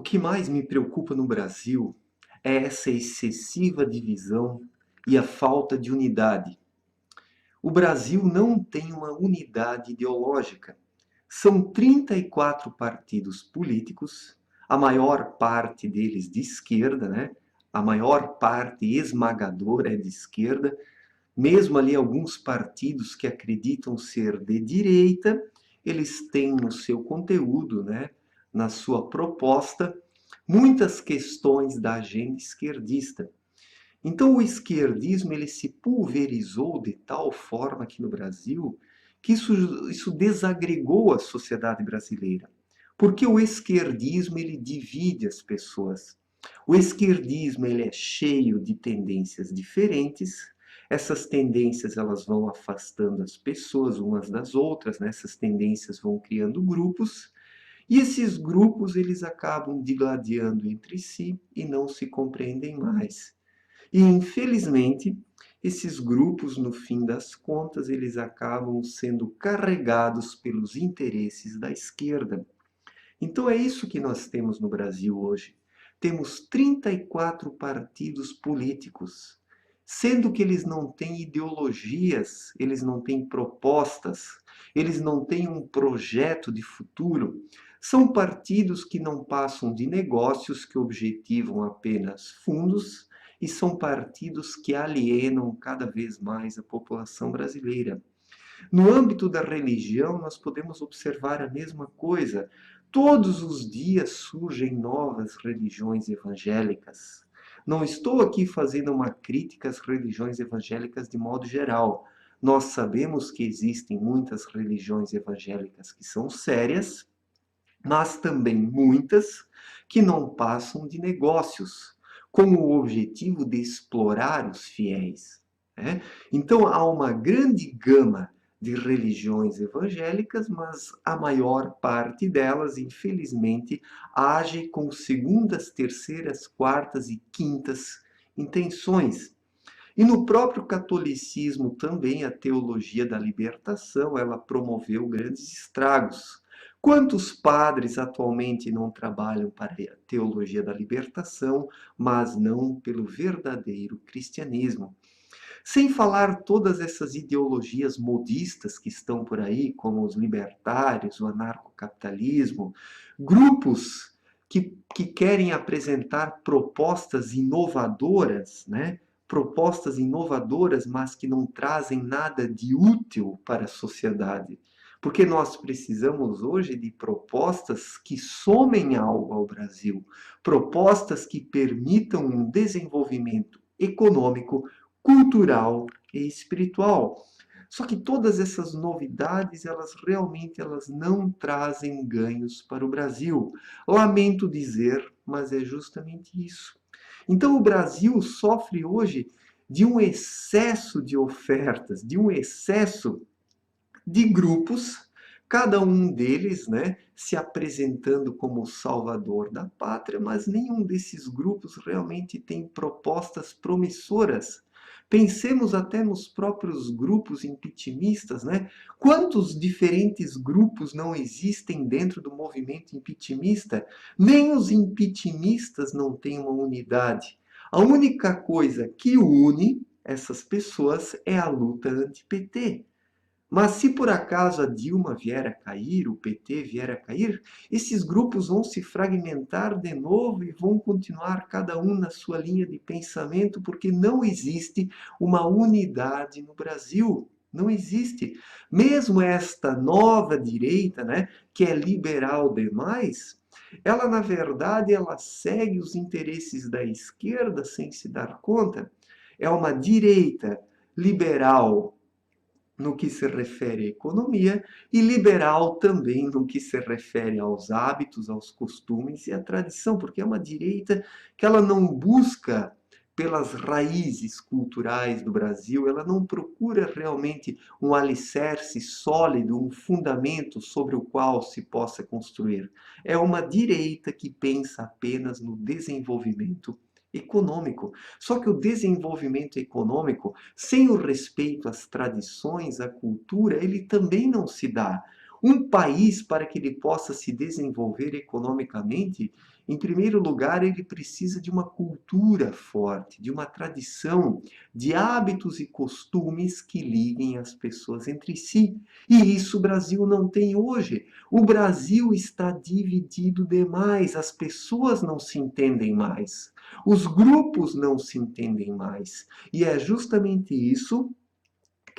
O que mais me preocupa no Brasil é essa excessiva divisão e a falta de unidade. O Brasil não tem uma unidade ideológica. São 34 partidos políticos, a maior parte deles de esquerda, né? A maior parte esmagadora é de esquerda, mesmo ali alguns partidos que acreditam ser de direita, eles têm no seu conteúdo, né, na sua proposta, muitas questões da agenda esquerdista. Então o esquerdismo ele se pulverizou de tal forma aqui no Brasil que isso desagregou a sociedade brasileira. Porque o esquerdismo ele divide as pessoas. O esquerdismo ele é cheio de tendências diferentes. Essas tendências elas vão afastando as pessoas umas das outras, né? Essas tendências vão criando grupos e esses grupos eles acabam digladiando entre si e não se compreendem mais. E infelizmente, esses grupos, no fim das contas, eles acabam sendo carregados pelos interesses da esquerda. Então é isso que nós temos no Brasil hoje. Temos 34 partidos políticos, sendo que eles não têm ideologias, eles não têm propostas, eles não têm um projeto de futuro. São partidos que não passam de negócios que objetivam apenas fundos e são partidos que alienam cada vez mais a população brasileira. No âmbito da religião, nós podemos observar a mesma coisa. Todos os dias surgem novas religiões evangélicas. Não estou aqui fazendo uma crítica às religiões evangélicas de modo geral. Nós sabemos que existem muitas religiões evangélicas que são sérias, mas também muitas que não passam de negócios, com o objetivo de explorar os fiéis, né? Então há uma grande gama de religiões evangélicas, mas a maior parte delas, infelizmente, age com segundas, terceiras, quartas e quintas intenções. E no próprio catolicismo também a teologia da libertação, ela promoveu grandes estragos. Quantos padres atualmente não trabalham para a teologia da libertação, mas não pelo verdadeiro cristianismo? Sem falar todas essas ideologias modistas que estão por aí, como os libertários, o anarcocapitalismo, grupos que querem apresentar propostas inovadoras, né? Propostas inovadoras, mas que não trazem nada de útil para a sociedade. Porque nós precisamos hoje de propostas que somem algo ao Brasil, propostas que permitam um desenvolvimento econômico, cultural e espiritual. Só que todas essas novidades, elas não trazem ganhos para o Brasil. Lamento dizer, mas é justamente isso. Então o Brasil sofre hoje de um excesso de ofertas, de um excesso de grupos, cada um deles, né, se apresentando como o salvador da pátria, mas nenhum desses grupos realmente tem propostas promissoras. Pensemos até nos próprios grupos impeachmentistas, né? Quantos diferentes grupos não existem dentro do movimento impeachmentista? Nem os impeachmentistas não têm uma unidade. A única coisa que une essas pessoas é a luta anti-PT. Mas se por acaso a Dilma vier a cair, o PT vier a cair, esses grupos vão se fragmentar de novo e vão continuar cada um na sua linha de pensamento, porque não existe uma unidade no Brasil. Não existe. Mesmo esta nova direita, né, que é liberal demais, ela na verdade ela segue os interesses da esquerda sem se dar conta. É uma direita liberal no que se refere à economia e liberal também no que se refere aos hábitos, aos costumes e à tradição, porque é uma direita que ela não busca pelas raízes culturais do Brasil, ela não procura realmente um alicerce sólido, um fundamento sobre o qual se possa construir. É uma direita que pensa apenas no desenvolvimento econômico. Só que o desenvolvimento econômico, sem o respeito às tradições, à cultura, ele também não se dá. Um país, para que ele possa se desenvolver economicamente, em primeiro lugar, ele precisa de uma cultura forte, de uma tradição, de hábitos e costumes que liguem as pessoas entre si. E isso o Brasil não tem hoje. O Brasil está dividido demais, as pessoas não se entendem mais, os grupos não se entendem mais. E é justamente isso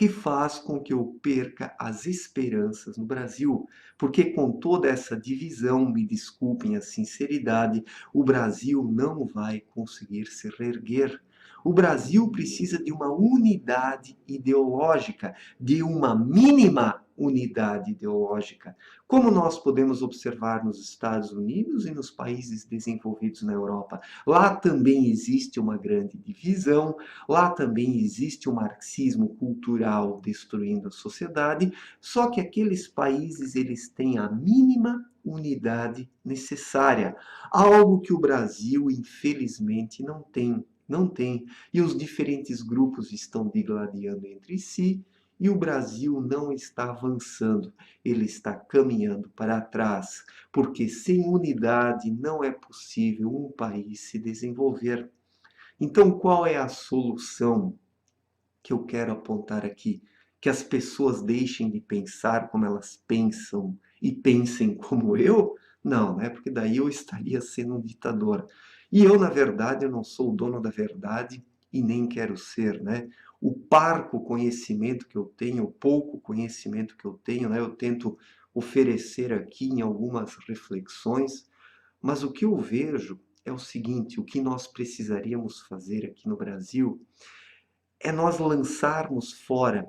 que faz com que eu perca as esperanças no Brasil, porque com toda essa divisão, me desculpem a sinceridade, o Brasil não vai conseguir se reerguer. O Brasil precisa de uma unidade ideológica, de uma mínima unidade ideológica, como nós podemos observar nos Estados Unidos e nos países desenvolvidos na Europa. Lá também existe uma grande divisão, lá também existe o marxismo cultural destruindo a sociedade, só que aqueles países eles têm a mínima unidade necessária, algo que o Brasil infelizmente não tem. Não tem. E os diferentes grupos estão digladiando entre si e o Brasil não está avançando, ele está caminhando para trás, porque sem unidade não é possível um país se desenvolver. Então, qual é a solução que eu quero apontar aqui? Que as pessoas deixem de pensar como elas pensam e pensem como eu? Não, né? Porque daí eu estaria sendo um ditador. E eu, na verdade, eu não sou o dono da verdade e nem quero ser, né? O parco conhecimento que eu tenho, o pouco conhecimento que eu tenho, né? Eu tento oferecer aqui em algumas reflexões, mas o que eu vejo é o seguinte: o que nós precisaríamos fazer aqui no Brasil é nós lançarmos fora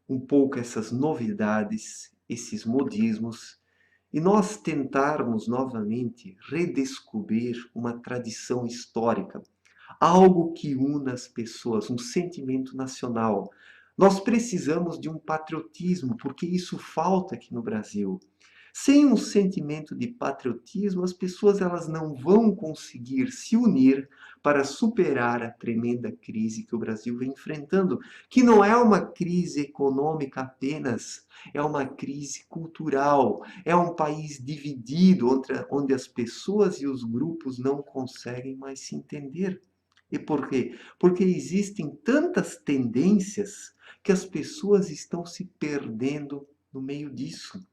um pouco essas novidades, esses modismos, e nós tentarmos novamente redescobrir uma tradição histórica, algo que una as pessoas, um sentimento nacional. Nós precisamos de um patriotismo, porque isso falta aqui no Brasil. Sem um sentimento de patriotismo, as pessoas elas não vão conseguir se unir para superar a tremenda crise que o Brasil vem enfrentando, que não é uma crise econômica apenas, é uma crise cultural, é um país dividido, onde as pessoas e os grupos não conseguem mais se entender. E por quê? Porque existem tantas tendências que as pessoas estão se perdendo no meio disso.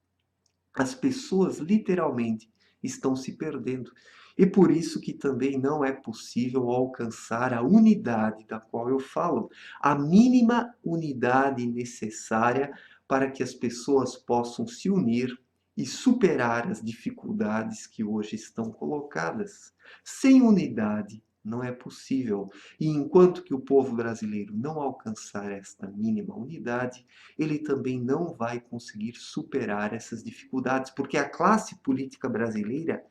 As pessoas literalmente estão se perdendo. E por isso que também não é possível alcançar a unidade da qual eu falo, a mínima unidade necessária para que as pessoas possam se unir e superar as dificuldades que hoje estão colocadas. Sem unidade não é possível. E enquanto que o povo brasileiro não alcançar esta mínima unidade, ele também não vai conseguir superar essas dificuldades, porque a classe política brasileira,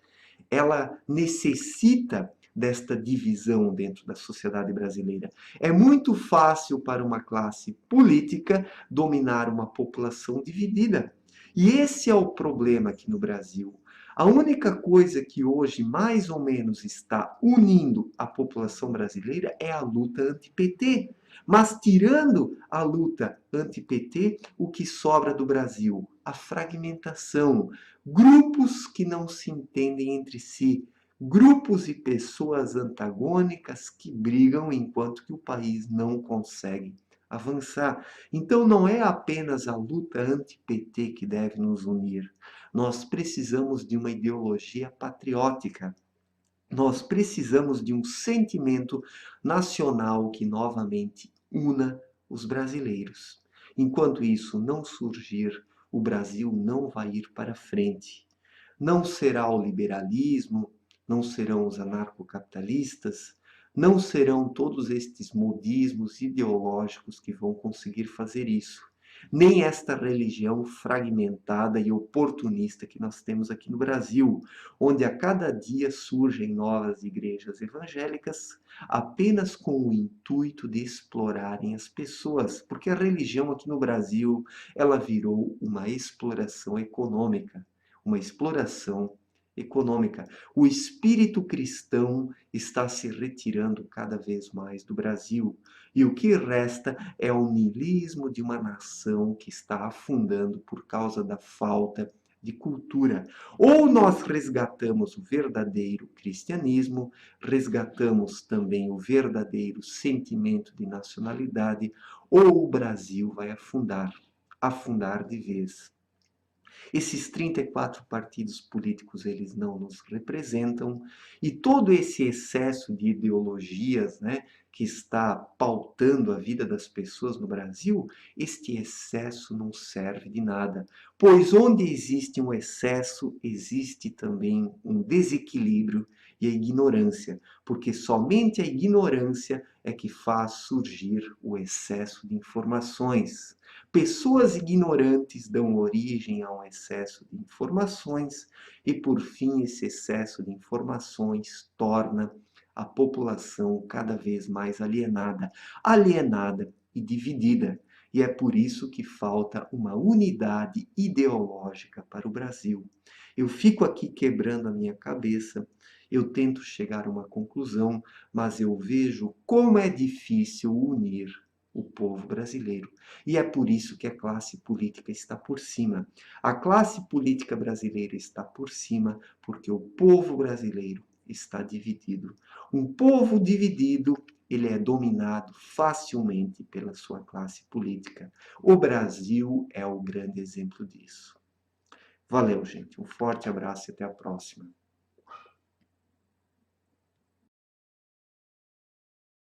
ela necessita desta divisão dentro da sociedade brasileira. É muito fácil para uma classe política dominar uma população dividida. E esse é o problema aqui no Brasil. A única coisa que hoje mais ou menos está unindo a população brasileira é a luta anti-PT. Mas tirando a luta anti-PT, o que sobra do Brasil? A fragmentação, grupos que não se entendem entre si, grupos e pessoas antagônicas que brigam enquanto que o país não consegue avançar. Então não é apenas a luta anti-PT que deve nos unir. Nós precisamos de uma ideologia patriótica. Nós precisamos de um sentimento nacional que novamente una os brasileiros. Enquanto isso não surgir, o Brasil não vai ir para frente. Não será o liberalismo, não serão os anarcocapitalistas, não serão todos estes modismos ideológicos que vão conseguir fazer isso. Nem esta religião fragmentada e oportunista que nós temos aqui no Brasil, onde a cada dia surgem novas igrejas evangélicas apenas com o intuito de explorarem as pessoas, porque a religião aqui no Brasil, ela virou uma exploração econômica, uma exploração econômica. O espírito cristão está se retirando cada vez mais do Brasil. E o que resta é o niilismo de uma nação que está afundando por causa da falta de cultura. Ou nós resgatamos o verdadeiro cristianismo, resgatamos também o verdadeiro sentimento de nacionalidade, ou o Brasil vai afundar de vez. Esses 34 partidos políticos, eles não nos representam, e todo esse excesso de ideologias, né, que está pautando a vida das pessoas no Brasil, este excesso não serve de nada, pois onde existe um excesso, existe também um desequilíbrio e a ignorância, porque somente a ignorância é que faz surgir o excesso de informações. Pessoas ignorantes dão origem a um excesso de informações e, por fim, esse excesso de informações torna a população cada vez mais alienada e dividida. E é por isso que falta uma unidade ideológica para o Brasil. Eu fico aqui quebrando a minha cabeça, eu tento chegar a uma conclusão, mas eu vejo como é difícil unir o povo brasileiro. E é por isso que a classe política está por cima. A classe política brasileira está por cima porque o povo brasileiro está dividido. Um povo dividido, ele é dominado facilmente pela sua classe política. O Brasil é o grande exemplo disso. Valeu, gente. Um forte abraço e até a próxima.